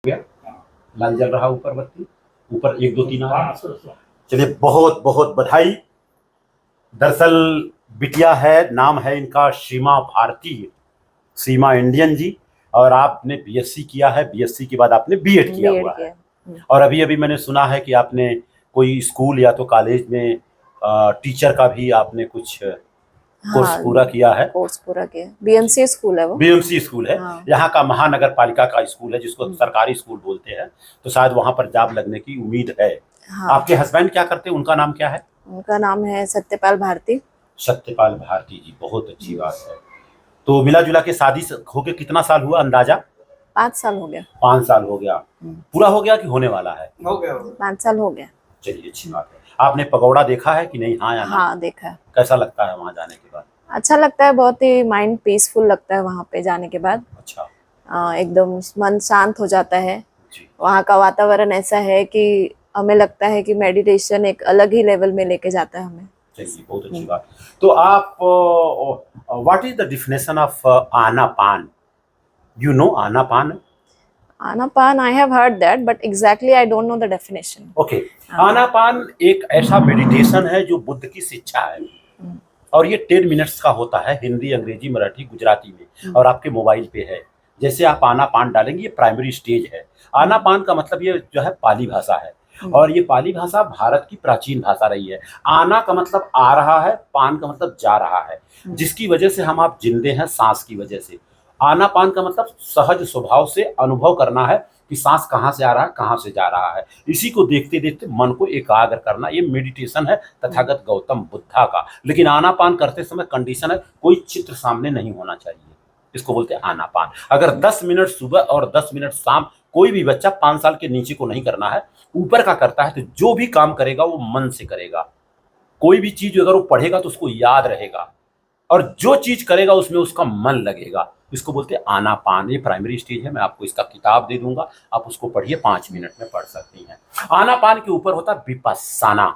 गया, लाल जल रहा ऊपर बत्ती, ऊपर 1 2 3 आ रहा है। चलिए बहुत बहुत बधाई। दरअसल बिटिया है, नाम है इनका सीमा भारती, सीमा इंडियन जी। और आपने बीएससी किया है, बीएससी के बाद आपने बीएड किया हुआ है। और अभी अभी मैंने सुना है कि आपने कोई स्कूल या तो कॉलेज में टीचर का भी आपने कुछ कोर्स पूरा किया है। कोर्स पूरा किया। बीएमसी स्कूल है वो। बीएमसी स्कूल है। यहाँ का महानगर पालिका का स्कूल है, जिसको सरकारी स्कूल बोलते हैं। तो शायद वहाँ पर जॉब लगने की उम्मीद है। आपके हस्बैंड क्या करते हैं, उनका नाम क्या है? उनका नाम है सत्यपाल भारती। सत्यपाल भारती जी, बहुत अच्छी बात है। तो मिला जुला के शादी होके कितना साल हुआ अंदाजा? 5 साल हो गया। 5 साल हो गया। पूरा हो गया कि होने वाला है? हो गया। 5 साल हो गया। चलिए अच्छी बात है। आपने पगोड़ा देखा है कि नहीं? हाँ या ना? हाँ देखा है। कैसा लगता है वहाँ जाने के बाद? अच्छा लगता है, बहुत ही माइंड पीसफुल लगता है वहाँ पे जाने के बाद। अच्छा। एकदम मन शांत हो जाता है। जी। वहाँ का वातावरण ऐसा है कि हमें लगता है कि मेडिटेशन एक अलग ही लेवल में लेके जाता है हमें। चलिए बहुत अच्छी बात। तो आप what is the definition of Anapana? You know Anapana? Anapana, I have heard that, but exactly I don't know the definition. Okay. आनापान एक ऐसा मेडिटेशन है जो बुद्ध की शिक्षा है, और ये 10 मिनट्स का होता है, हिंदी, अंग्रेजी, मराठी, गुजराती में, और आपके मोबाइल पे है। जैसे आप आनापान डालेंगे, ये प्राइमरी स्टेज है। आनापान का मतलब ये जो है पाली भाषा है, और ये पाली भाषा भारत की प्राचीन भाषा रही है। आना का मतलब आ रहा है, पान का मतलब जा रहा है, जिसकी वजह से हम आप जिंदे हैं, सांस की वजह से। आनापान का मतलब सहज स्वभाव से अनुभव करना है कि सांस कहाँ से आ रहा है, कहाँ से जा रहा है। इसी को देखते देखते मन को एकाग्र करना, ये मेडिटेशन है तथागत गौतम बुद्धा का। लेकिन आनापान करते समय कंडीशन है, कोई चित्र सामने नहीं होना चाहिए। इसको बोलते हैं आनापान। अगर 10 मिनट सुबह और 10 मिनट शाम, कोई भी बच्चा 5 साल के नीचे को नहीं करना है, ऊपर का करता है, तो जो भी काम करेगा वो मन से करेगा। कोई भी चीज अगर वो पढ़ेगा तो उसको याद रहेगा, और जो चीज करेगा उसमें उसका मन लगेगा। इसको बोलते हैं आनापान। ये प्राइमरी स्टेज है। मैं आपको इसका किताब दे दूंगा, आप उसको पढ़िए, 5 मिनट में पढ़ सकती हैं। आनापान के ऊपर होता है विपस्सना।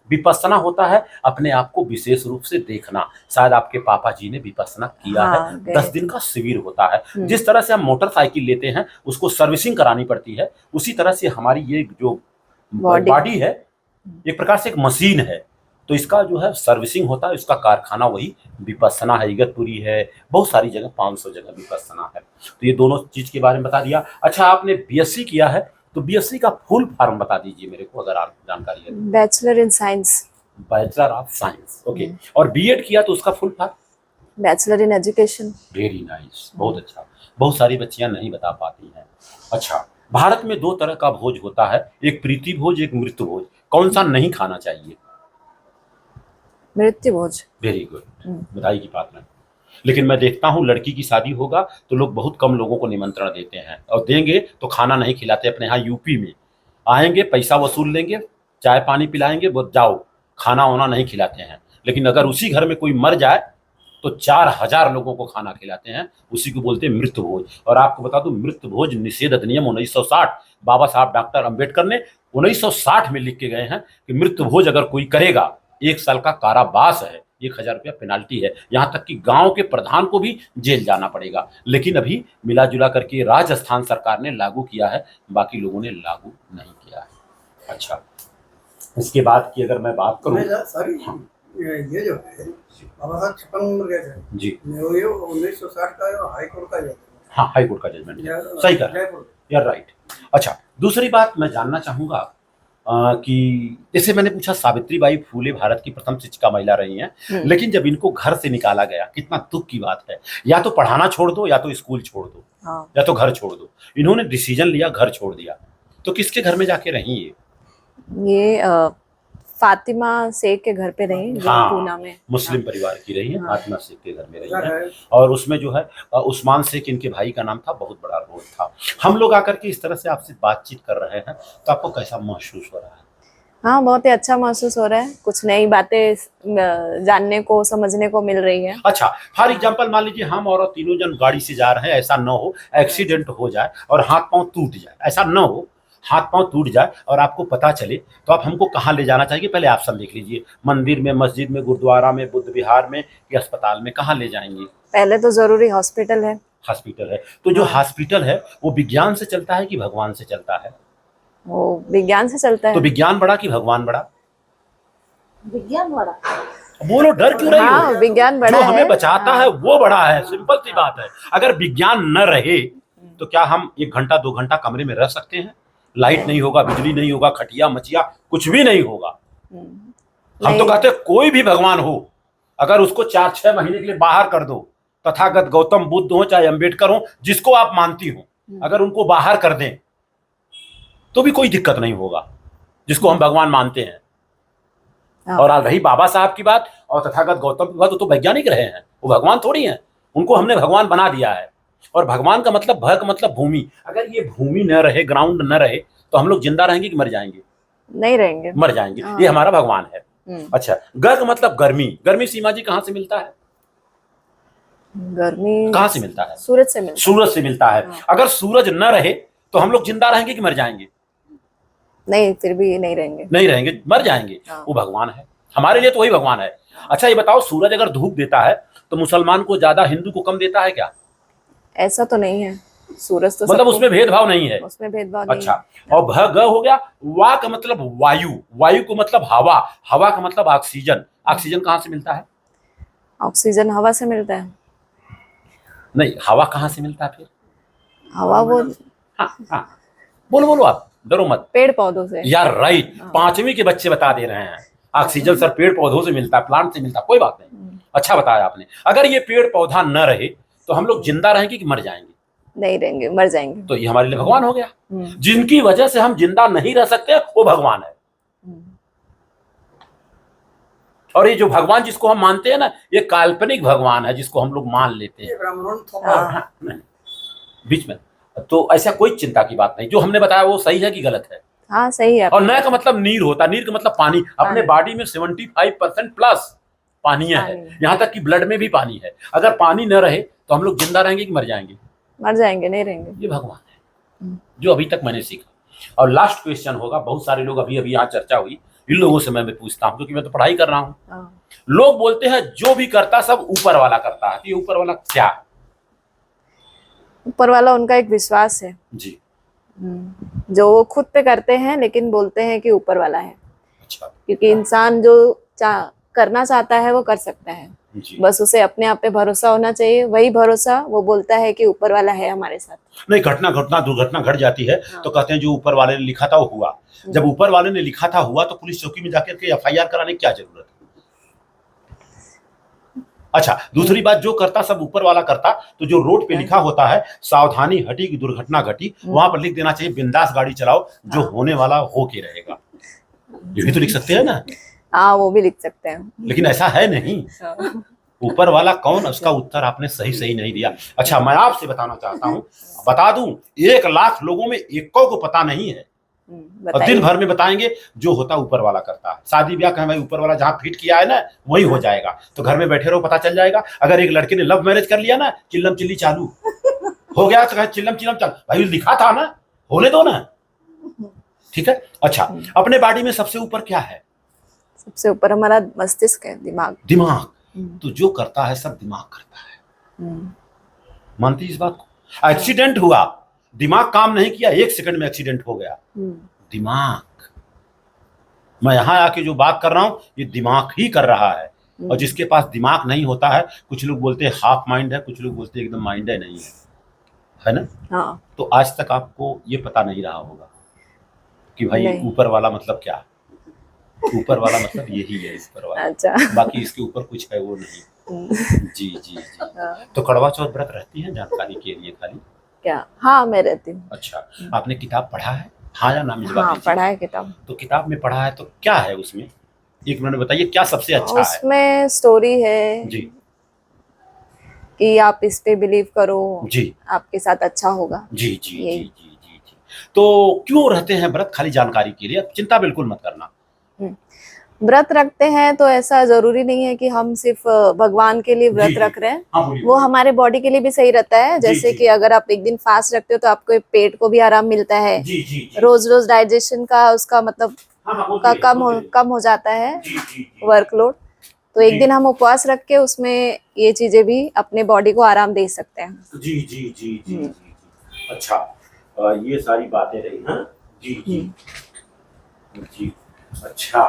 विपस्सना होता है अपने आप को विशेष रूप से देखना। शायद आपके पापा जी ने विपस्सना किया है। 10 दिन का शिविर होता है। जिस तरह से हम मोटरसाइकिल लेते हैं, उसको सर्विसिंग करानी पड़ती है, उसी तरह से हमारी ये जो बॉडी है एक प्रकार से एक मशीन है। तो इसका जो है सर्विसिंग होता है, इसका कारखाना वही विपस्सना है। इगतपुरी है, बहुत सारी जगह, 500 जगह विपस्सना है। तो ये दोनों चीज के बारे में बता दिया। अच्छा, आपने बीएससी किया है, तो बीएससी का फुल फॉर्म बता दीजिए मेरे को, अगर आप जानकारी है। Bachelor in science. Bachelor of science, okay. और बीएड किया तो उसका full form? Bachelor in education. Very nice, बहुत अच्छा। बहुत सारी बच्चियां नहीं बता पाती हैं। अच्छा, भारत में 2 तरह का भोज होता है, एक प्रीति भोज, एक मृत्यु भोज। कौन सा नहीं खाना चाहिए? मृत्यु भोज। वेरी गुड, बधाई की बात नहीं। लेकिन मैं देखता हूँ लड़की की शादी होगा तो लोग बहुत कम लोगों को निमंत्रण देते हैं, और देंगे तो खाना नहीं खिलाते। अपने यहाँ यूपी में आएंगे, पैसा वसूल लेंगे, चाय पानी पिलाएंगे, वो जाओ, खाना वाना नहीं खिलाते हैं। लेकिन अगर उसी घर में कोई मर जाए तो 4000 लोगों को खाना खिलाते हैं। उसी को बोलते हैं मृत्यु भोज। और आपको बता दूं, मृत्यु भोज निषेध अधिनियम 1960 बाबा साहब डॉक्टर अंबेडकर ने 1960 में लिख के गए हैं कि मृत्यु भोज अगर कोई करेगा 1 साल का कारावास है, 1000 रुपया पेनाल्टी है, यहाँ तक कि गांव के प्रधान को भी जेल जाना पड़ेगा। लेकिन अभी मिला जुला करके राजस्थान सरकार ने लागू किया है, बाकी लोगों ने लागू नहीं किया है। अच्छा, इसके बाद की अगर मैं बात करूँ, ये जो है बाबा साहब 56 नंबर गए थे जी, ये 1960 का हाई कोर्ट का जजमेंट। हाँ, हाई कोर्ट का जजमेंट, सही कर यार, राइट। अच्छा, दूसरी बात मैं जानना चाहूंगा कि जैसे मैंने पूछा, सावित्री बाई फूले भारत की प्रथम शिक्षिका महिला रही हैं, लेकिन जब इनको घर से निकाला गया, कितना दुख की बात है। या तो पढ़ाना छोड़ दो, या तो स्कूल छोड़ दो, या तो घर छोड़ दो। इन्होंने डिसीजन लिया, घर छोड़ दिया। तो किसके घर में जाके रही ये फातिमा शेख के घर पे रही, हाँ, पूना में मुस्लिम परिवार की रही है। फातिमा शेख के घर में रही है, और उसमें जो है उस्मान शेख इनके भाई का नाम था, बहुत बड़ा रोल था। हम लोग आकर के इस तरह से आपसे बातचीत कर रहे हैं, तो आपको कैसा महसूस हो रहा है? हाँ, बहुत ही अच्छा महसूस हो रहा है। कुछ नई बातें जानने को, समझने को मिल रही है। अच्छा, फॉर एग्जांपल मान लीजिए हम और तीनों जन गाड़ी से जा रहे हैं, ऐसा न हो एक्सीडेंट हो जाए और हाथ पांव टूट जाए, ऐसा न हो हाथ पांव टूट जाए और आपको पता चले, तो आप हमको कहाँ ले जाना चाहिए? पहले ऑप्शन देख लीजिए, मंदिर में, मस्जिद में, गुरुद्वारा में, बुद्ध विहार में, या अस्पताल में, कहाँ ले जाएंगे? पहले तो जरूरी हॉस्पिटल है। हॉस्पिटल है। तो जो हॉस्पिटल है वो विज्ञान से चलता है कि भगवान से चलता है? वो विज्ञान से चलता तो है। विज्ञान बड़ा कि भगवान बड़ा? विज्ञान बड़ा। बोलो, डर क्यों रही हो? हाँ, विज्ञान बड़ा जो है। हमें बचाता हाँ। है वो बड़ा है, सिंपल सी बात है। अगर विज्ञान न रहे तो क्या हम 1 घंटा 2 घंटा कमरे में रह सकते हैं? लाइट नहीं होगा, बिजली नहीं होगा, खटिया मचिया कुछ भी नहीं होगा। हम तो नहीं। कहते हैं कोई भी भगवान हो, अगर उसको 4-6 महीने के लिए बाहर कर दो, तथागत गौतम बुद्ध हो चाहे अंबेडकर हो, जिसको आप मानती हो, अगर उनको बाहर कर दें तो भी कोई दिक्कत नहीं होगा, जिसको हम भगवान मानते हैं। हाँ। और रही बाबा साहब की बात और तथागत गौतम की बात, तो वैज्ञानिक रहे हैं, वो भगवान थोड़ी हैं। उनको हमने भगवान बना दिया है। और भगवान का मतलब, भ का मतलब भूमि। अगर ये भूमि न रहे, ग्राउंड न रहे, तो हम लोग जिंदा रहेंगे कि मर जाएंगे? नहीं रहेंगे। मर जाएंगे। हाँ। ये हमारा भगवान है। अच्छा, ग का मतलब गर्मी। गर्मी सीमा जी कहाँ से मिलता है? गर्मी कहाँ से मिलता है? सूरज से मिलता है। सूरज से मिलता है। हाँ। अगर सूरज न रहे तो हम लोग जिंदा रहेंगे कि मर जाएंगे? नहीं, फिर भी नहीं रहेंगे। नहीं रहेंगे, मर जाएंगे। हाँ। वो भगवान है, हमारे लिए तो वही भगवान है। अच्छा ये बताओ, सूरज अगर धूप देता है तो मुसलमान को ज्यादा, हिंदू को कम देता है क्या? ऐसा तो नहीं है। सूरज तो मतलब सबको- उसमें भेदभाव नहीं है। उसमें भेदभाव नहीं अच्छा, है। और भ ग हो गया। वा का मतलब वायु। वायु को मतलब हवा। हवा का मतलब ऑक्सीजन। ऑक्सीजन कहाँ से मिलता है? ऑक्सीजन हवा से मिलता है। नहीं, हवा कहाँ से मिलता है फिर? हवा वो हाँ हाँ, बोलो बोलो, आप डरो मत पेड़ पौधों से। यार। राइट, 5वीं के बच्चे बता दे रहे हैं। ऑक्सीजन सर पेड़ पौधों से मिलता है, प्लांट से मिलता है, कोई बात नहीं। अच्छा बताया आपने। अगर ये पेड़ पौधा न रहे तो हम लोग जिंदा रहेंगे कि मर जाएंगे? नहीं रहेंगे, मर जाएंगे। तो ये हमारे लिए भगवान हो गया। जिनकी वजह से हम जिंदा नहीं रह सकते वो भगवान है। और ये जो भगवान जिसको हम मानते हैं ना, ये काल्पनिक भगवान है जिसको हम लोग मान लेते हैं। ये ब्राह्मणों ने थोपा। हाँ। हाँ, नहीं, बीच में तो ऐसा कोई चिंता की बात नहीं। जो हमने बताया वो सही है कि गलत है? हाँ, सही है। और न का मतलब नीर होता है। नीर का मतलब पानी। अपने पानी। बॉडी में 75% प्लस पानी है। पानी। यहाँ तक कि ब्लड में भी पानी है। अगर पानी न रहे तो हम लोग जिंदा रहेंगे कि मर जाएंगे? मर जाएंगे, नहीं रहेंगे। ये भगवान है जो अभी तक मैंने सीखा। और लास्ट क्वेश्चन होगा, बहुत सारे लोग अभी यहाँ चर्चा हुई, इन लोगों से मैं पूछता हूँ क्योंकि मैं तो पढ़ाई कर रहा हूँ। हाँ। लोग बोलते हैं जो भी करता सब ऊपर वाला करता है। ये ऊपर वाला क्या? ऊपर वाला उनका एक विश्वास है जी। जो वो खुद पे करते हैं, लेकिन बोलते हैं कि ऊपर वाला है। अच्छा क्योंकि इंसान जो करना चाहता है वो कर सकता है। जी। बस उसे अपने आप पे भरोसा होना चाहिए। वही भरोसा वो बोलता है कि ऊपर वाला है हमारे साथ। नहीं, दुर्घटना घट जाती है तो कहते हैं जो ऊपर वाले ने लिखा था वो हुआ। जब ऊपर वाले ने लिखा था हुआ तो पुलिस चौकी में जाकर के FIR कराने की क्या जरूरत है? अच्छा, दूसरी बात, जो करता सब ऊपर वाला करता, तो जो रोड पे लिखा होता है सावधानी हटी की दुर्घटना घटी, वहां पर लिख देना चाहिए बिंदास गाड़ी चलाओ, जो होने वाला हो के रहेगा। ये भी तो लिख सकते हैं ना? हाँ, वो भी लिख सकते हैं। लेकिन ऐसा है नहीं। ऊपर वाला कौन, उसका उत्तर आपने सही नहीं दिया। अच्छा, मैं आपसे बताना चाहता हूँ, बता दूं, 1 लाख लोगों में 1 को पता नहीं है। और बताइए। दिन भर में बताएंगे जो होता ऊपर वाला करता है। शादी ब्याह कहें भाई ऊपर वाला जहाँ फिट किया है ना वही हो जाएगा, तो घर में बैठे रहो, पता चल जाएगा। अगर एक लड़के ने लव मैरिज कर लिया ना, चिल्लम चिल्ली चालू हो गया तो कहे चिल्लम चिल्लम चल, भाई लिखा था ना, होने दो ना। ठीक है। अच्छा, अपने बॉडी में सबसे ऊपर क्या है? सबसे ऊपर हमारा मस्तिष्क है, दिमाग। दिमाग। तो जो करता है सब दिमाग करता है। मानती इस बात को? एक्सीडेंट हुआ, दिमाग काम नहीं किया, 1 सेकंड में एक्सीडेंट हो गया। दिमाग। मैं यहां आके जो बात कर रहा हूं ये दिमाग ही कर रहा है। और जिसके पास दिमाग नहीं होता है, कुछ लोग बोलते हैं हाफ माइंड है, कुछ लोग बोलते हैं एकदम माइंड है नहीं है ना? हाँ। तो आज तक आपको ये पता नहीं रहा होगा कि भाई ऊपर वाला मतलब क्या है। ऊपर वाला मतलब यही है, ऊपर वाला। अच्छा। बाकी इसके ऊपर कुछ है वो नहीं। जी जी जी। तो कड़वा चौथ व्रत रहती है जानकारी के लिए खाली? क्या? हाँ, मैं रहती हूँ। अच्छा, आपने किताब पढ़ा है? हाँ या ना? हाँ, पढ़ा है किताब। तो किताब में पढ़ा है तो क्या है उसमें? 1 मिनट बताइए, क्या सबसे अच्छा है? उसमें स्टोरी है जी कि आप इस पे बिलीव करो जी, आपके साथ अच्छा होगा। जी जी जी जी जी जी। तो क्यों रहते हैं व्रत? खाली जानकारी के लिए, चिंता बिल्कुल मत करना। व्रत रखते हैं तो ऐसा जरूरी नहीं है कि हम सिर्फ भगवान के लिए व्रत रख रहे हैं। हाँ, वो हमारे बॉडी के लिए भी सही रहता है। जैसे कि अगर आप 1 दिन फास्ट रखते हो तो आपको पेट को भी आराम मिलता है। जी जी जी। रोज रोज डाइजेशन का उसका मतलब हाँ, का कम हो जाता है वर्कलोड। तो एक जी। दिन हम उपवास रख के उसमें ये चीजें भी अपने बॉडी को आराम दे सकते हैं। जी जी जी जी जी जी। अच्छा, ये सारी बातें रही हैं। जी जी जी। अच्छा,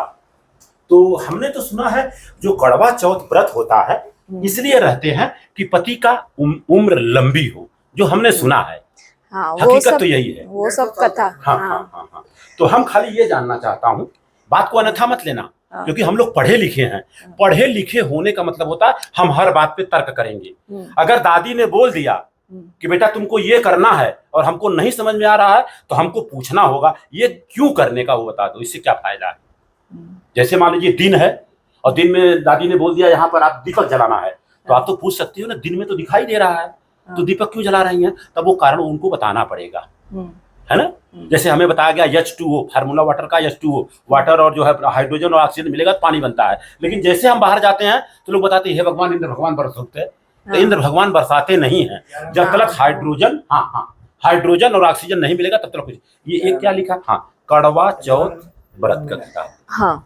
तो हमने तो सुना है जो कड़वा चौथ व्रत होता है इसलिए रहते हैं कि पति का उम्र लंबी हो, जो हमने सुना है। हाँ, वो हकीकत सब तो यही है। वो सब कथा। हाँ हाँ हाँ हाँ। तो हम खाली ये जानना चाहता हूँ, बात को अन्यथा मत लेना, हाँ। क्योंकि हम लोग पढ़े लिखे हैं। पढ़े लिखे होने का मतलब होता है हम हर बात पे तर्क करेंगे। अगर दादी ने बोल दिया कि बेटा तुमको ये करना है और हमको नहीं समझ में आ रहा है तो हमको पूछना होगा ये क्यों करने का, वो बता दो, इससे क्या फायदा है। जैसे मान लीजिए दिन है और दिन में दादी ने बोल दिया यहाँ पर आप दीपक जलाना है, तो आप तो पूछ सकती हो ना, दिन में तो दिखाई दे रहा है तो दीपक क्यों जला रही हैं, तब वो कारण उनको बताना पड़ेगा, है ना। जैसे हमें बताया गया H2O, फार्मूला वाटर का H2O, वाटर और जो है हाइड्रोजन और ऑक्सीजन मिलेगा तो पानी बनता है। लेकिन जैसे हम बाहर जाते हैं तो लोग बताते हैं हे भगवान इंद्र भगवान बरसते हैं, तो इंद्र भगवान बरसाते नहीं हैं जब तक हाइड्रोजन, हाइड्रोजन और ऑक्सीजन नहीं मिलेगा तब तक कुछ। ये एक क्या लिखा, कड़वा चौथ व्रत का किताब,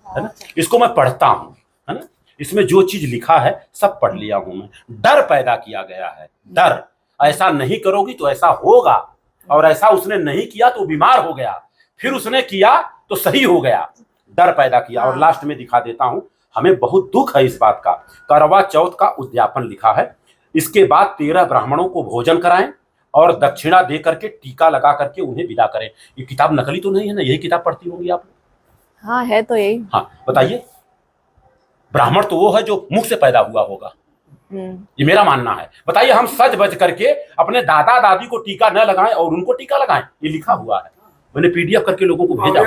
है ना, इसको मैं पढ़ता हूँ, है ना। इसमें जो चीज लिखा है सब पढ़ लिया हूं मैं। डर पैदा किया गया है, डर, ऐसा नहीं करोगी तो ऐसा होगा, और ऐसा उसने नहीं किया तो बीमार हो गया, फिर उसने किया तो सही हो गया, डर पैदा किया। और लास्ट में दिखा देता हूं, हमें बहुत दुख है इस बात का। करवा चौथ का उद्यापन लिखा है, इसके बाद 13 ब्राह्मणों को भोजन कराएं और दक्षिणा दे करके टीका लगा करके उन्हें विदा करें। ये किताब नकली तो नहीं है ना, यही किताब पढ़ती होंगी आप? हाँ, है तो यही। हाँ बताइए, ब्राह्मण तो वो है जो मुख से पैदा हुआ होगा, ये मेरा मानना है। बताइए, हम सज बज करके अपने दादा दादी को टीका न लगाएं और उनको टीका लगाएं, ये लिखा हुआ है, मैंने PDF करके लोगों को भेजा।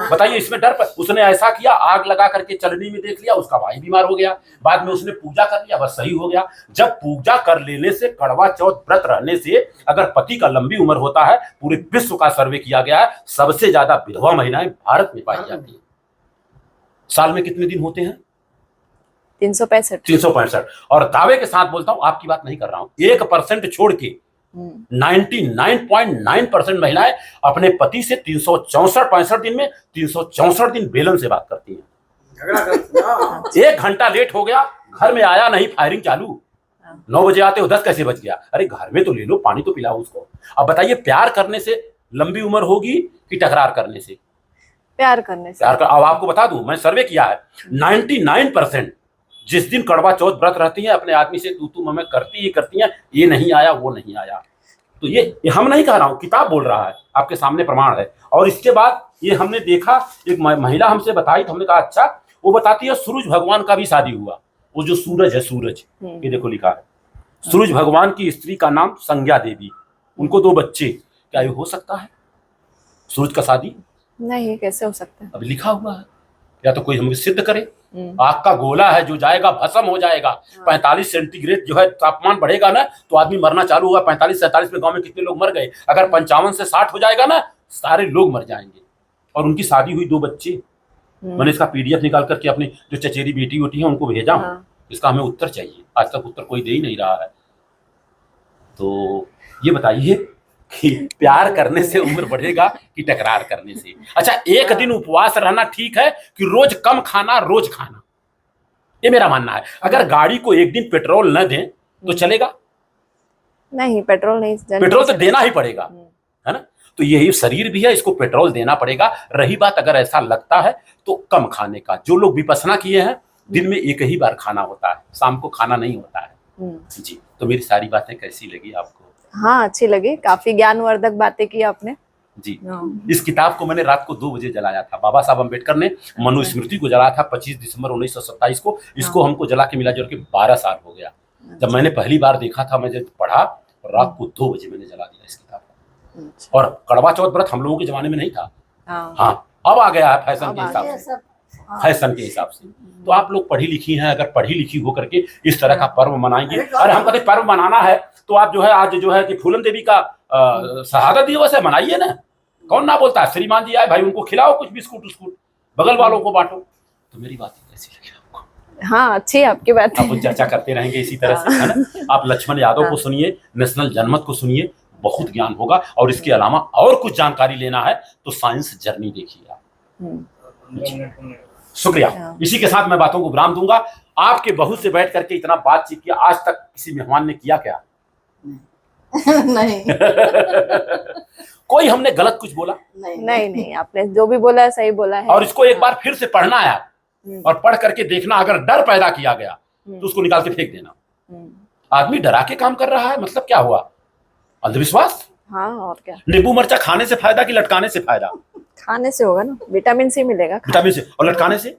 बताइए इसमें डर पर, उसने ऐसा किया, आग लगा करके चलनी में देख लिया, उसका भाई बीमार हो गया, बाद में उसने पूजा कर लिया, बस सही हो गया। जब पूजा कर लेने से, कड़वा चौथ व्रत रहने से अगर पति का लंबी उम्र होता है, पूरे विश्व का सर्वे किया गया है, सबसे ज्यादा विधवा महिलाएं भारत में पाई जाती है। साल में कितने दिन होते हैं? 365। और दावे के साथ बोलता हूं, आपकी बात नहीं कर रहा हूं, 1% छोड़ के 99.9% महिलाएं अपने पति से 364-65 दिन में 364 दिन बेलन से बात करती हैं। 1 घंटा लेट हो गया, घर में आया नहीं, फायरिंग चालू। 9 बजे आते हो, 10 कैसे बज गया? अरे घर में तो ले लो, पानी तो पिलाओ उसको। अब बताइए, प्यार करने से लंबी उम्र होगी कि टकरार करने से? प्यार करने से। अब आपको बता दूं, मैं सर्वे किया है, 99% जिस दिन कड़वा चौथ व्रत रहती है अपने आदमी से तू मैं करती हैं, ये नहीं आया वो नहीं आया। तो ये हम नहीं कह रहा हूं, किताब बोल रहा है, आपके सामने प्रमाण है। और इसके बाद ये हमने देखा, एक महिला हमसे बताई तो हमने कहा अच्छा, वो बताती है सूरज भगवान का भी शादी हुआ। वो जो सूरज है, सूरज, ये देखो लिखा है, सूरज भगवान की स्त्री का नाम संज्ञा देवी, उनको 2 बच्चे। क्या ये हो सकता है सूरज का शादी? नहीं, कैसे हो सकता है? अब लिखा हुआ है, या तो कोई हमें सिद्ध करे। आग का गोला है जो जाएगा, भस्म हो जाएगा। 45 सेंटीग्रेड जो है तापमान बढ़ेगा ना तो आदमी मरना चालू होगा। 45-47 में गांव में कितने लोग मर गए, अगर 55 से 60 हो जाएगा ना, सारे लोग मर जाएंगे। और उनकी शादी हुई, 2 बच्चे। मैंने इसका PDF निकाल करके अपनी जो चचेरी बेटी है उनको भेजा हूं। इसका हमें उत्तर चाहिए, आज तक उत्तर कोई दे ही नहीं रहा है। तो ये बताइए कि प्यार करने से उम्र बढ़ेगा कि टकरार करने से? अच्छा, एक दिन उपवास रहना ठीक है कि रोज कम खाना, रोज खाना? ये मेरा मानना है। अगर गाड़ी को एक दिन पेट्रोल न दें तो चलेगा? नहीं, पेट्रोल नहीं, पेट्रोल तो देना ही पड़ेगा, है ना। तो यही शरीर भी है, इसको पेट्रोल देना पड़ेगा। रही बात अगर ऐसा लगता है तो कम खाने का, जो लोग विपश्यना किए हैं, दिन में एक ही बार खाना होता है, शाम को खाना नहीं होता है। जी, तो मेरी सारी बातें कैसी लगी आपको? हाँ, अच्छी लगी, काफी ज्ञानवर्धक बातें की आपने। जी, इस किताब को मैंने रात को 2 बजे जलाया था। बाबा साहब अम्बेडकर ने मनुस्मृति को जलाया था 25 दिसंबर 1927 को। इसको हमको जला के मिला जुल के 12 साल हो गया। जब मैंने पहली बार देखा था, मैं जब पढ़ा, रात को 2 बजे मैंने जला दिया इस किताब को। और कड़वा चौथ व्रत हम लोगों के जमाने में नहीं था। हाँ, अब आ गया है फैशन के हिसाब से, फैशन के हिसाब से। तो आप लोग पढ़ी लिखी हैं, अगर पढ़ी लिखी हो करके इस तरह का पर्व मनाएंगे। अरे हम कहते पर्व मनाना है तो आप जो है आज जो है कि फूलन देवी का शहादत दिवस है, मनाइए ना। कौन ना बोलता है? श्रीमान जी आए भाई, उनको खिलाओ कुछ बिस्कुट उस्कुट, बगल वालों को बांटो। तो मेरी बात कैसी लगी आपको? हाँ, अच्छी है आपकी बात। आप चर्चा करते रहेंगे इसी तरह से, है ना। आप लक्ष्मण यादव को सुनिए, नेशनल जनमत को सुनिए, बहुत ज्ञान होगा। और इसके अलावा और कुछ जानकारी लेना है तो साइंस जर्नी देखिए आप। शुक्रिया। हाँ। इसी के साथ मैं बातों को विराम दूंगा। आपके बहू से बैठ करके इतना बातचीत किया, आज तक किसी मेहमान ने किया क्या? नहीं कोई हमने गलत कुछ बोला? नहीं, आपने जो भी बोला है सही बोला है। और इसको एक बार फिर से पढ़ना है आप, और पढ़ करके देखना, अगर डर पैदा किया गया तो उसको निकाल के फेंक देना। आदमी डरा के काम कर रहा है, मतलब क्या हुआ? अंधविश्वास। हाँ, और क्या। नींबू मिर्चा खाने से फायदा कि लटकाने से फायदा? खाने से होगा ना, विटामिन सी मिलेगा। विटामिन से। और लटकाने से?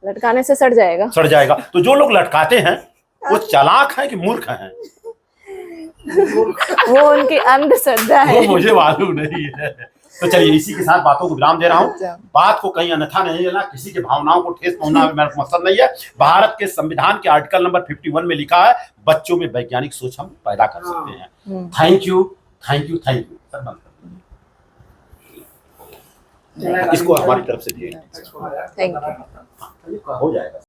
लटकाने से सड़ जाएगा। सड़ जाएगा। तो जो लोग लटकाते हैं वो चालाक हैं कि मूर्ख हैं? वो उनकी अंधश्रद्धा है। वो मुझे मालूम नहीं है। तो चलिए, इसी के साथ बातों को विराम दे रहा हूँ। बात को कहीं अन्यथा नहीं लेना, किसी की भावनाओं को ठेस पहुंचाना मेरा मकसद नहीं है। भारत के संविधान के आर्टिकल नंबर 51 में लिखा है, बच्चों में वैज्ञानिक सोच हम पैदा कर सकते हैं। Thank you, thank you, thank you. Sir बंद कर दीजिए। इसको हमारी तरफ से दिए। Thank you. हो जाएगा।